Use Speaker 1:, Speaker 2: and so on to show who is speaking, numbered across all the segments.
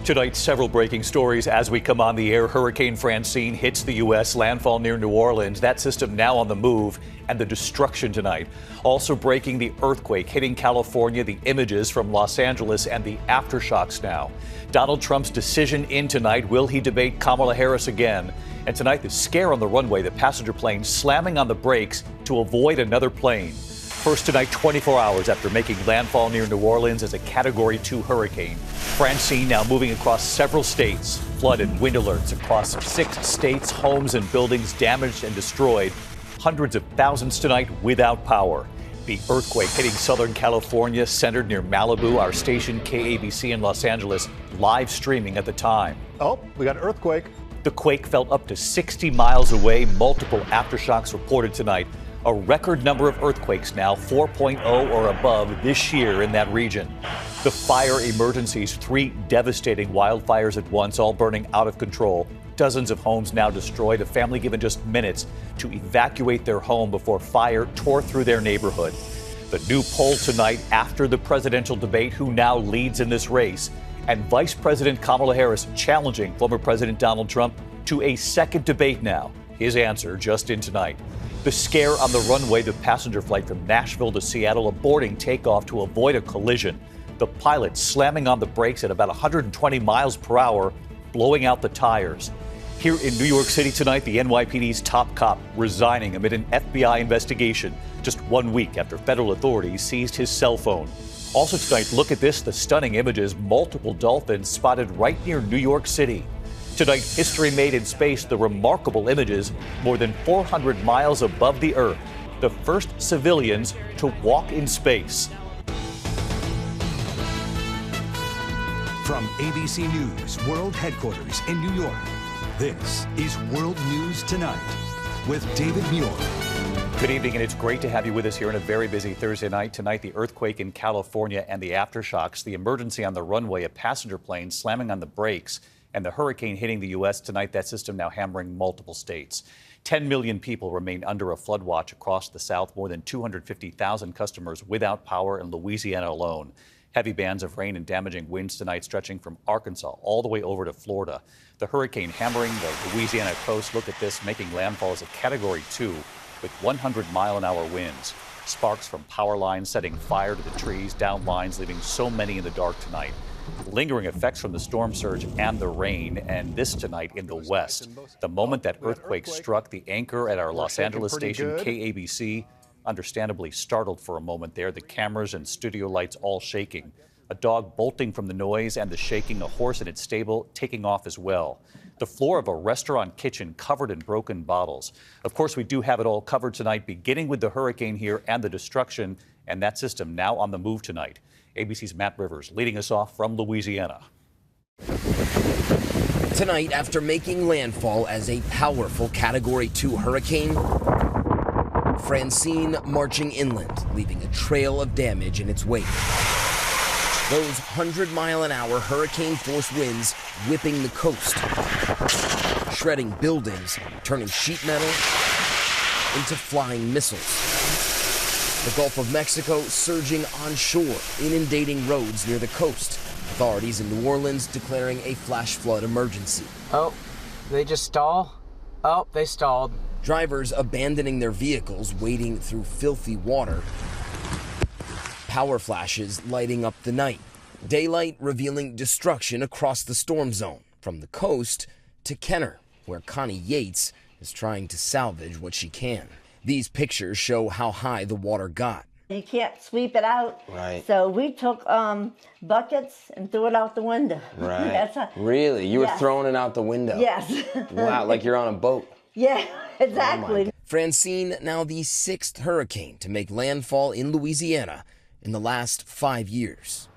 Speaker 1: Tonight, several breaking stories as we come on the air. Hurricane Francine hits the U.S., landfall near New Orleans. That system now on the move, and the destruction tonight. Also breaking, the earthquake hitting California, the images from Los Angeles, and the aftershocks now. Donald Trump's decision in tonight. Will he debate Kamala Harris again? And tonight, the scare on the runway, the passenger plane slamming on the brakes to avoid another plane. First tonight, 24 hours after making landfall near New Orleans as a Category 2 hurricane. Francine now moving across several states. Flood and wind alerts across 6 states. Homes and buildings damaged and destroyed. Hundreds of thousands tonight without power. The earthquake hitting Southern California, centered near Malibu. Our station KABC in Los Angeles live streaming at the time.
Speaker 2: Oh, we got an earthquake.
Speaker 1: The quake felt up to 60 miles away. Multiple aftershocks reported tonight. A record number of earthquakes now, 4.0 or above this year in that region. The fire emergencies, 3 devastating wildfires at once, all burning out of control. Dozens of homes now destroyed. A family given just minutes to evacuate their home before fire tore through their neighborhood. The new poll tonight after the presidential debate, who now leads in this race, and Vice President Kamala Harris challenging former President Donald Trump to a second debate now. His answer just in tonight. The scare on the runway, the passenger flight from Nashville to Seattle aborting takeoff to avoid a collision. The pilot slamming on the brakes at about 120 miles per hour, blowing out the tires. Here in New York City tonight, the NYPD's top cop resigning amid an FBI investigation just 1 week after federal authorities seized his cell phone. Also tonight, look at this, the stunning images, multiple dolphins spotted right near New York City. Tonight, history made in space, the remarkable images more than 400 miles above the Earth. The first civilians to walk in space.
Speaker 3: From ABC News World Headquarters in New York, this is World News Tonight with David Muir.
Speaker 1: Good evening, and it's great to have you with us here on a very busy Thursday night. Tonight, the earthquake in California and the aftershocks, the emergency on the runway, a passenger plane slamming on the brakes, and the hurricane hitting the U.S. tonight, that system now hammering multiple states. 10 million people remain under a flood watch across the South, more than 250,000 customers without power in Louisiana alone. Heavy bands of rain and damaging winds tonight stretching from Arkansas all the way over to Florida. The hurricane hammering the Louisiana coast. Look at this, making landfall as a Category 2 with 100-mile-an-hour winds. Sparks from power lines setting fire to the trees, down lines, leaving so many in the dark tonight. Lingering effects from the storm surge and the rain, and this tonight in the west. The moment that earthquake struck, the anchor at our Los Angeles station, KABC, understandably startled for a moment there. The cameras and studio lights all shaking. A dog bolting from the noise and the shaking, a horse in its stable taking off as well. The floor of a restaurant kitchen covered in broken bottles. Of course, we do have it all covered tonight, beginning with the hurricane here and the destruction, and that system now on the move tonight. ABC's Matt Rivers leading us off from Louisiana.
Speaker 4: Tonight, after making landfall as a powerful Category 2 hurricane, Francine marching inland, leaving a trail of damage in its wake. Those 100-mile-an-hour hurricane-force winds whipping the coast, shredding buildings, turning sheet metal into flying missiles. The Gulf of Mexico surging onshore, inundating roads near the coast. Authorities in New Orleans declaring a flash flood emergency.
Speaker 5: Oh, they just stall? Oh, they stalled.
Speaker 4: Drivers abandoning their vehicles, wading through filthy water. Power flashes lighting up the night. Daylight revealing destruction across the storm zone, from the coast to Kenner, where Connie Yates is trying to salvage what she can. These pictures show how high the water got.
Speaker 6: You can't sweep it out.
Speaker 7: Right.
Speaker 6: So we took buckets and threw it out the window.
Speaker 7: Right. Really? You were throwing it out the window?
Speaker 6: Yes.
Speaker 7: Wow, like you're on a boat.
Speaker 6: Yeah, exactly.
Speaker 4: Francine, now the 6th hurricane to make landfall in Louisiana in the last 5 years.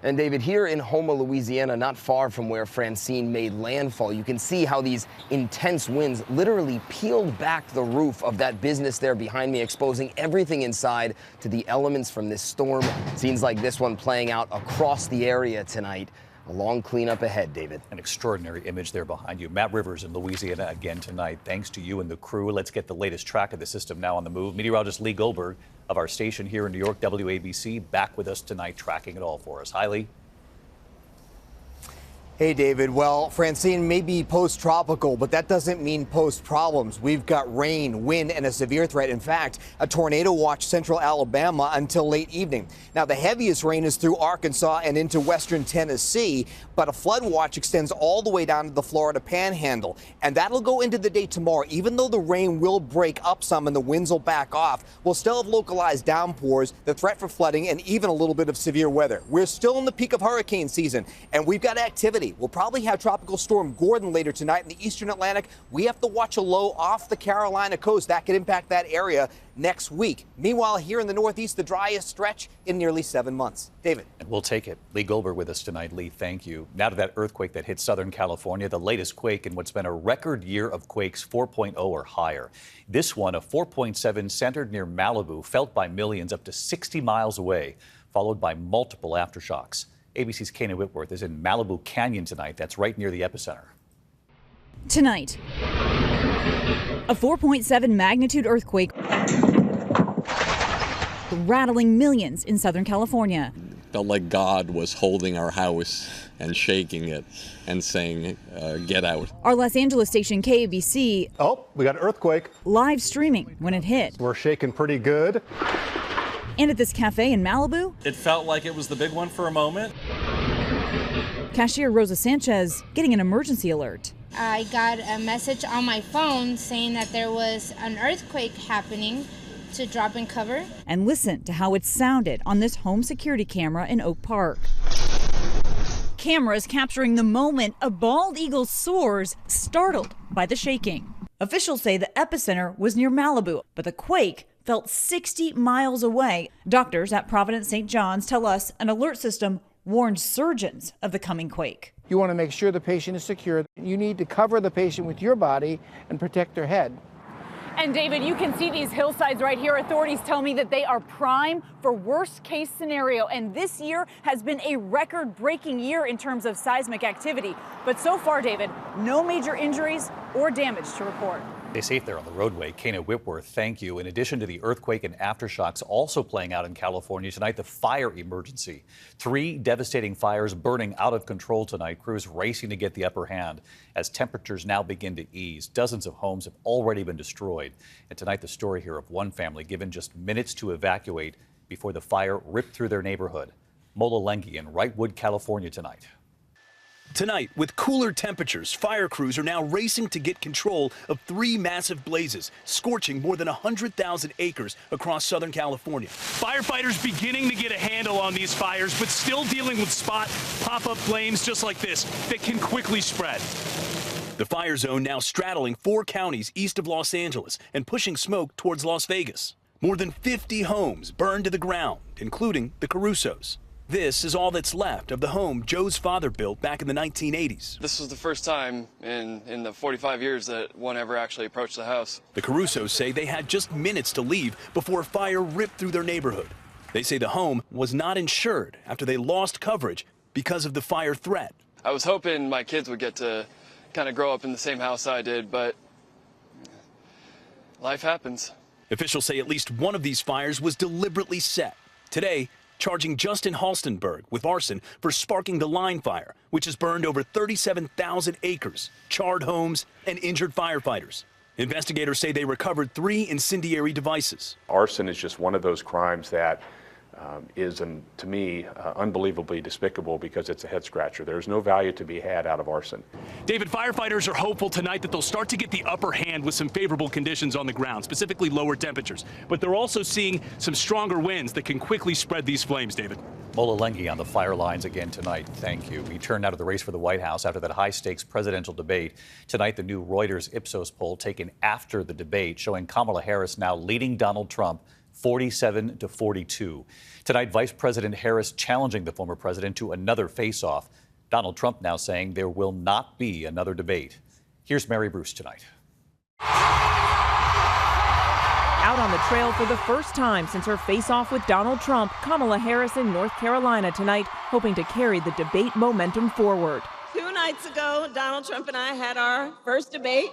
Speaker 4: And David, here in Houma, Louisiana, not far from where Francine made landfall, you can see how these intense winds literally peeled back the roof of that business there behind me, exposing everything inside to the elements from this storm. Scenes like this one playing out across the area tonight. A long cleanup ahead, David.
Speaker 1: An extraordinary image there behind you. Matt Rivers in Louisiana again tonight. Thanks to you and the crew. Let's get the latest track of the system now on the move. Meteorologist Lee Goldberg of our station here in New York, WABC, back with us tonight, tracking it all for us. Hi, Lee.
Speaker 2: Hey, David. Well, Francine may be post-tropical, but that doesn't mean post-problems. We've got rain, wind, and a severe threat. In fact, a tornado watch central Alabama until late evening. Now, the heaviest rain is through Arkansas and into western Tennessee, but a flood watch extends all the way down to the Florida Panhandle. And that'll go into the day tomorrow. Even though the rain will break up some and the winds will back off, we'll still have localized downpours, the threat for flooding, and even a little bit of severe weather. We're still in the peak of hurricane season, and we've got activity. We'll probably have Tropical Storm Gordon later tonight in the eastern Atlantic. We have to watch a low off the Carolina coast. That could impact that area next week. Meanwhile, here in the Northeast, the driest stretch in nearly 7 months. David.
Speaker 1: And we'll take it. Lee Goldberg with us tonight. Lee, thank you. Now to that earthquake that hit Southern California, the latest quake in what's been a record year of quakes 4.0 or higher. This one, a 4.7, centered near Malibu, felt by millions up to 60 miles away, followed by multiple aftershocks. ABC's Kayna Whitworth is in Malibu Canyon tonight. That's right near the epicenter.
Speaker 8: Tonight, a 4.7 magnitude earthquake rattling millions in Southern California.
Speaker 9: Felt like God was holding our house and shaking it and saying, get out.
Speaker 8: Our Los Angeles station KABC.
Speaker 10: Oh, we got an earthquake.
Speaker 8: Live streaming when it hit.
Speaker 10: We're shaking pretty good.
Speaker 8: And at this cafe in Malibu,
Speaker 11: it felt like it was the big one for a moment.
Speaker 8: Cashier Rosa Sanchez getting an emergency alert.
Speaker 12: I got a message on my phone saying that there was an earthquake happening, to drop and cover.
Speaker 8: And listen to how it sounded on this home security camera in Oak Park. Cameras capturing the moment a bald eagle soars, startled by the shaking. Officials say the epicenter was near Malibu, but the quake felt 60 miles away. Doctors at Providence St. John's tell us an alert system warned surgeons of the coming quake.
Speaker 13: You want to make sure the patient is secure. You need to cover the patient with your body and protect their head.
Speaker 14: And David, you can see these hillsides right here. Authorities tell me that they are prime for worst case scenario. And this year has been a record-breaking year in terms of seismic activity. But so far, David, no major injuries or damage to report.
Speaker 1: Stay safe there on the roadway. Kayna Whitworth, thank you. In addition to the earthquake and aftershocks also playing out in California tonight, the fire emergency. 3 devastating fires burning out of control tonight. Crews racing to get the upper hand as temperatures now begin to ease. Dozens of homes have already been destroyed. And tonight, the story here of one family given just minutes to evacuate before the fire ripped through their neighborhood. Mola Lengi in Wrightwood, California tonight.
Speaker 15: Tonight, with cooler temperatures, fire crews are now racing to get control of 3 massive blazes, scorching more than 100,000 acres across Southern California.
Speaker 16: Firefighters beginning to get a handle on these fires, but still dealing with spot pop-up flames just like this that can quickly spread.
Speaker 15: The fire zone now straddling 4 counties east of Los Angeles and pushing smoke towards Las Vegas. More than 50 homes burned to the ground, including the Carusos. This is all that's left of the home Joe's father built back in the 1980s.
Speaker 17: This was the first time in the 45 years that one ever actually approached the house.
Speaker 15: The Carusos say they had just minutes to leave before a fire ripped through their neighborhood. They say the home was not insured after they lost coverage because of the fire threat.
Speaker 17: I was hoping my kids would get to kind of grow up in the same house I did, but life happens.
Speaker 15: Officials say at least one of these fires was deliberately set. Today, charging Justin Halstenberg with arson for sparking the line fire, which has burned over 37,000 acres, charred homes, and injured firefighters. Investigators say they recovered 3 incendiary devices.
Speaker 18: Arson is just one of those crimes that is, to me, unbelievably despicable because it's a head scratcher. There's no value to be had out of arson.
Speaker 16: David, firefighters are hopeful tonight that they'll start to get the upper hand with some favorable conditions on the ground, specifically lower temperatures. But they're also seeing some stronger winds that can quickly spread these flames, David.
Speaker 1: Mola Lengi on the fire lines again tonight. Thank you. We turn now to the race for the White House after that high-stakes presidential debate. Tonight, the new Reuters Ipsos poll taken after the debate showing Kamala Harris now leading Donald Trump 47-42. Tonight, Vice President Harris challenging the former president to another face-off. Donald Trump now saying there will not be another debate. Here's Mary Bruce tonight.
Speaker 19: Out on the trail for the first time since her face-off with Donald Trump, Kamala Harris in North Carolina tonight, hoping to carry the debate momentum forward.
Speaker 20: 2 nights ago, Donald Trump and I had our first debate.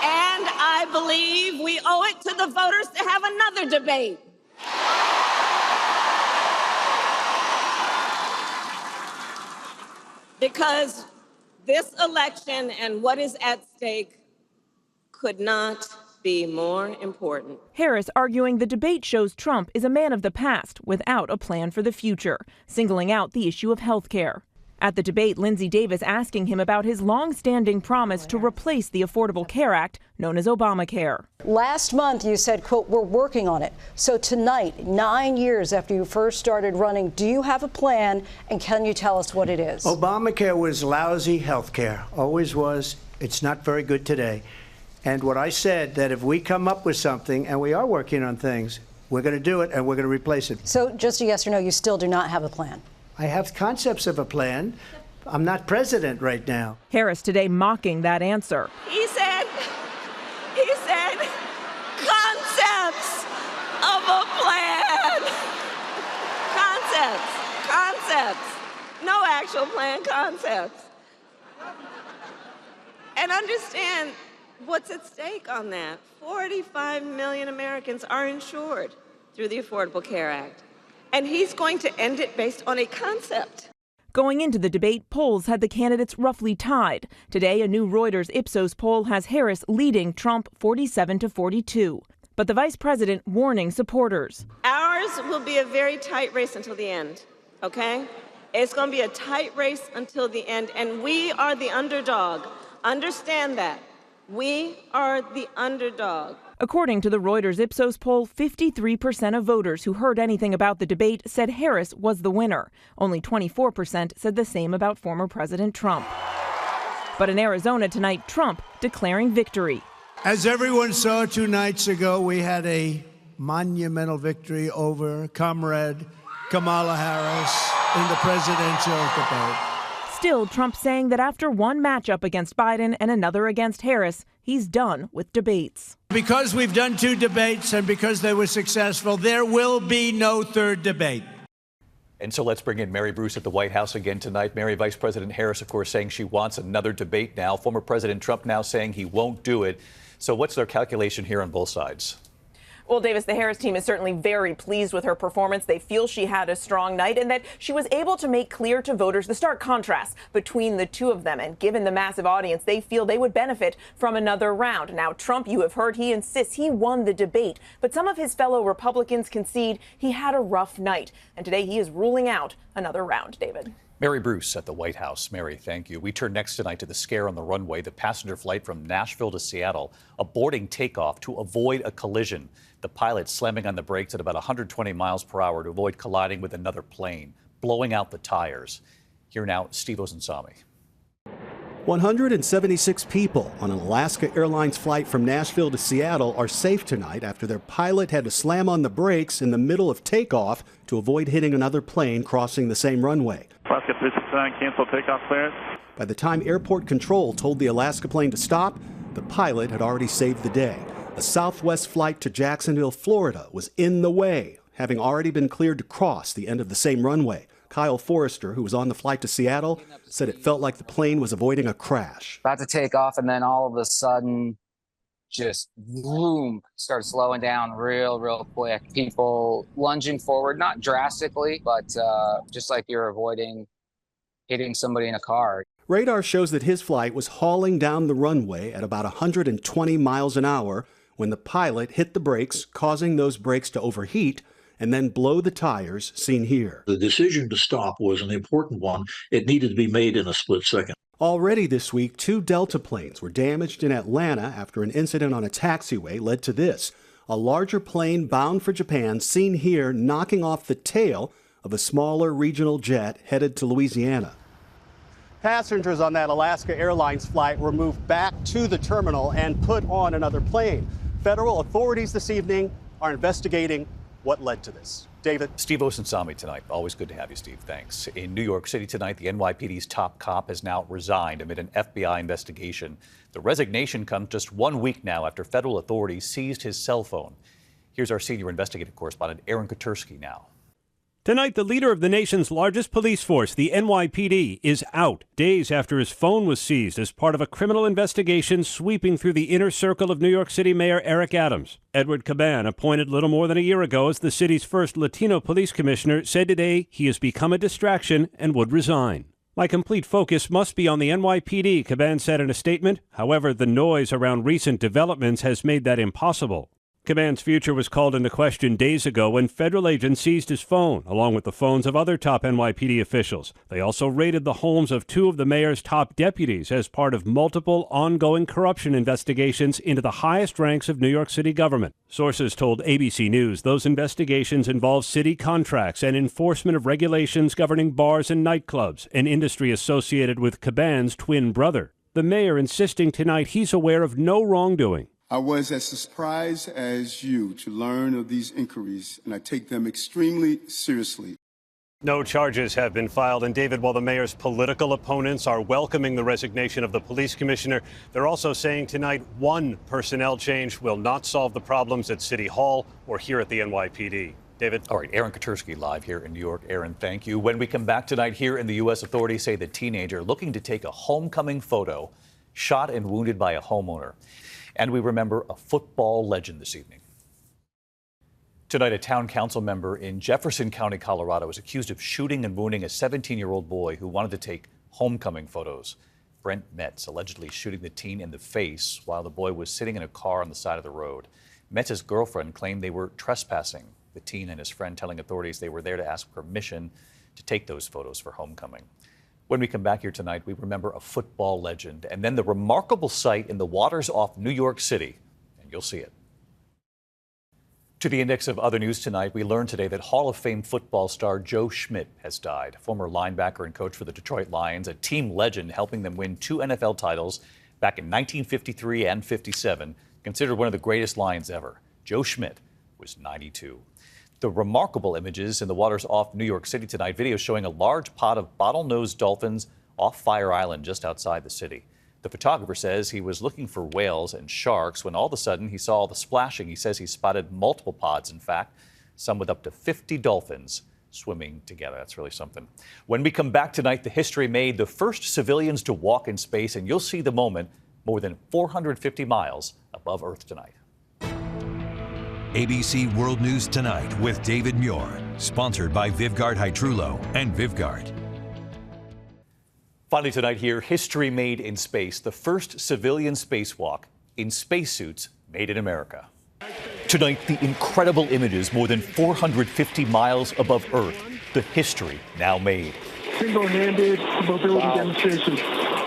Speaker 20: And I believe we owe it to the voters to have another debate. because this election and what is at stake could not be more important.
Speaker 19: Harris arguing the debate shows Trump is a man of the past without a plan for the future, singling out the issue of health care. At the debate, Lindsey Davis asking him about his long-standing promise to replace the Affordable Care Act, known as Obamacare.
Speaker 21: Last month, you said, quote, we're working on it. So tonight, 9 years after you first started running, do you have a plan, and can you tell us what it is?
Speaker 22: Obamacare was lousy health care, always was. It's not very good today. And what I said, that if we come up with something, and we are working on things, we're going to do it, and we're going to replace it.
Speaker 21: So just a yes or no, you still do not have a plan?
Speaker 22: I have concepts of a plan. I'm not president right now.
Speaker 19: Harris today mocking that answer.
Speaker 20: He said, concepts of a plan. Concepts. No actual plan, concepts. And understand what's at stake on that. 45 million Americans are insured through the Affordable Care Act. And he's going to end it based on a concept.
Speaker 19: Going into the debate, polls had the candidates roughly tied. Today, a new Reuters Ipsos poll has Harris leading Trump 47-42. But the vice president warning supporters.
Speaker 20: Ours will be a very tight race until the end, okay? It's going to be a tight race until the end, and we are the underdog. Understand that. We are the underdog.
Speaker 19: According to the Reuters Ipsos poll, 53% of voters who heard anything about the debate said Harris was the winner. Only 24% said the same about former President Trump. But in Arizona tonight, Trump declaring victory.
Speaker 22: As everyone saw 2 nights ago, we had a monumental victory over Comrade Kamala Harris in the presidential debate.
Speaker 19: Still, Trump saying that after one matchup against Biden and another against Harris, he's done with debates.
Speaker 22: Because we've done 2 debates and because they were successful, there will be no third debate.
Speaker 1: And so let's bring in Mary Bruce at the White House again tonight. Mary, Vice President Harris, of course, saying she wants another debate now. Former President Trump now saying he won't do it. So what's their calculation here on both sides?
Speaker 23: Well, Davis, the Harris team is certainly very pleased with her performance. They feel she had a strong night and that she was able to make clear to voters the stark contrast between the two of them. And given the massive audience, they feel they would benefit from another round. Now, Trump, you have heard, he insists he won the debate. But some of his fellow Republicans concede he had a rough night. And today he is ruling out another round, David.
Speaker 1: Mary Bruce at the White House. Mary, thank you. We turn next tonight to the scare on the runway, the passenger flight from Nashville to Seattle, aborting takeoff to avoid a collision. The pilot slamming on the brakes at about 120 miles per hour to avoid colliding with another plane, blowing out the tires. Here now, Steve Osunsami.
Speaker 24: 176 people on an Alaska Airlines flight from Nashville to Seattle are safe tonight after their pilot had to slam on the brakes in the middle of takeoff to avoid hitting another plane crossing the same runway.
Speaker 25: Alaska 369, cancel takeoff clearance.
Speaker 24: By the time airport control told the Alaska plane to stop, the pilot had already saved the day. A Southwest flight to Jacksonville, Florida was in the way, having already been cleared to cross the end of the same runway. Kyle Forrester, who was on the flight to Seattle, said it felt like the plane was avoiding a crash.
Speaker 26: About to take off, and then all of a sudden, just boom, started slowing down real quick. People lunging forward, not drastically, but just like you're avoiding hitting somebody in a car.
Speaker 24: Radar shows that his flight was hauling down the runway at about 120 miles an hour when the pilot hit the brakes, causing those brakes to overheat and then blow the tires, seen here.
Speaker 27: The decision to stop was an important one. It needed to be made in a split second.
Speaker 24: Already this week, 2 Delta planes were damaged in Atlanta after an incident on a taxiway led to this. A larger plane bound for Japan, seen here knocking off the tail of a smaller regional jet headed to Louisiana.
Speaker 10: Passengers on that Alaska Airlines flight were moved back to the terminal and put on another plane. Federal authorities this evening are investigating what led to this. David.
Speaker 1: Steve Osunsami tonight. Always good to have you, Steve. Thanks. In New York City tonight, the NYPD's top cop has now resigned amid an FBI investigation. The resignation comes just 1 week now after federal authorities seized his cell phone. Here's our senior investigative correspondent, Aaron Kotursky now.
Speaker 28: Tonight, the leader of the nation's largest police force, the NYPD, is out days after his phone was seized as part of a criminal investigation sweeping through the inner circle of New York City Mayor Eric Adams. Edward Caban, appointed little more than a year ago as the city's first Latino police commissioner, said today he has become a distraction and would resign. My complete focus must be on the NYPD, Caban said in a statement. However, the noise around recent developments has made that impossible. Caban's future was called into question days ago when federal agents seized his phone, along with the phones of other top NYPD officials. They also raided the homes of two of the mayor's top deputies as part of multiple ongoing corruption investigations into the highest ranks of New York City government. Sources told ABC News those investigations involve city contracts and enforcement of regulations governing bars and nightclubs, an industry associated with Caban's twin brother. The mayor insisting tonight he's aware of no wrongdoing.
Speaker 2: I was as surprised as you to learn of these inquiries, and I take them extremely seriously.
Speaker 28: No charges have been filed. And David, while the mayor's political opponents are welcoming the resignation of the police commissioner, they're also saying tonight one personnel change will not solve the problems at City Hall or here at the NYPD. David?
Speaker 1: All right, Aaron Katersky live here in New York. Aaron, thank you. When we come back tonight here in the U.S., authorities say the teenager looking to take a homecoming photo shot and wounded by a homeowner. And we remember a football legend this evening. Tonight, a town council member in Jefferson County, Colorado, was accused of shooting and wounding a 17-year-old boy who wanted to take homecoming photos. Brent Metz allegedly shooting the teen in the face while the boy was sitting in a car on the side of the road. Metz's girlfriend claimed they were trespassing, the teen and his friend telling authorities they were there to ask permission to take those photos for homecoming. When we come back here tonight, we remember a football legend and then the remarkable sight in the waters off New York City, and you'll see it. To the index of other news tonight, we learned today that Hall of Fame football star Joe Schmidt has died. Former linebacker and coach for the Detroit Lions, a team legend helping them win 2 NFL titles back in 1953 and 57, considered one of the greatest Lions ever. Joe Schmidt was 92. The remarkable images in the waters off New York City tonight, video showing a large pod of bottlenose dolphins off Fire Island just outside the city. The photographer says he was looking for whales and sharks when all of a sudden he saw all the splashing. He says he spotted multiple pods, in fact, some with up to 50 dolphins swimming together. That's really something. When we come back tonight, the history made the first civilians to walk in space, and you'll see the moment more than 450 miles above Earth tonight.
Speaker 3: ABC World News Tonight with David Muir, sponsored by Vivgard Hytrulo and Vivgard.
Speaker 1: Finally tonight here, history made in space, the first civilian spacewalk in spacesuits made in America. Tonight, the incredible images more than 450 miles above Earth, the history now made.
Speaker 4: Single-handed mobility demonstration.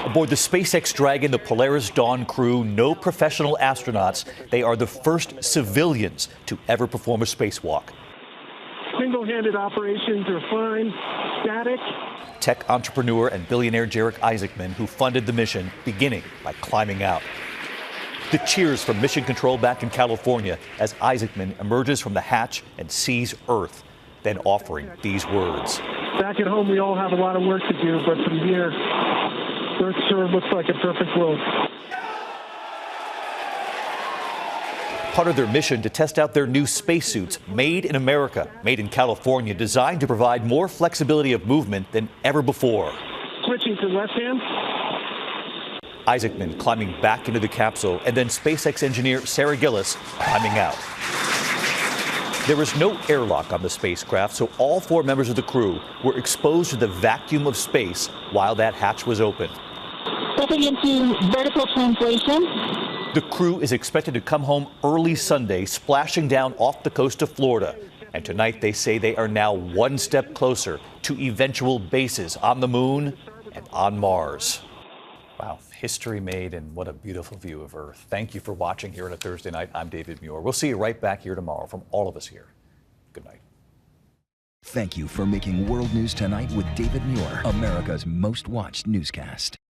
Speaker 1: Aboard the SpaceX Dragon, the Polaris Dawn crew, no professional astronauts. They are the first civilians to ever perform a spacewalk.
Speaker 4: Single-handed operations are fine, static.
Speaker 1: Tech entrepreneur and billionaire Jarek Isaacman, who funded the mission, beginning by climbing out. The cheers from Mission Control back in California as Isaacman emerges from the hatch and sees Earth, then offering these words.
Speaker 4: Back at home, we all have a lot of work to do, but from here, Earth sure looks like a perfect world.
Speaker 1: Part of their mission to test out their new spacesuits, made in America, made in California, designed to provide more flexibility of movement than ever before.
Speaker 4: Switching to left hand.
Speaker 1: Isaacman climbing back into the capsule, and then SpaceX engineer Sarah Gillis climbing out. There was no airlock on the spacecraft, so all 4 members of the crew were exposed to the vacuum of space while that hatch was open.
Speaker 4: Stepping into vertical translation.
Speaker 1: The crew is expected to come home early Sunday, splashing down off the coast of Florida. And tonight they say they are now one step closer to eventual bases on the moon and on Mars. Wow, history made, and what a beautiful view of Earth. Thank you for watching here on a Thursday night. I'm David Muir. We'll see you right back here tomorrow from all of us here. Good night.
Speaker 5: Thank you for making World News Tonight with David Muir America's most watched newscast.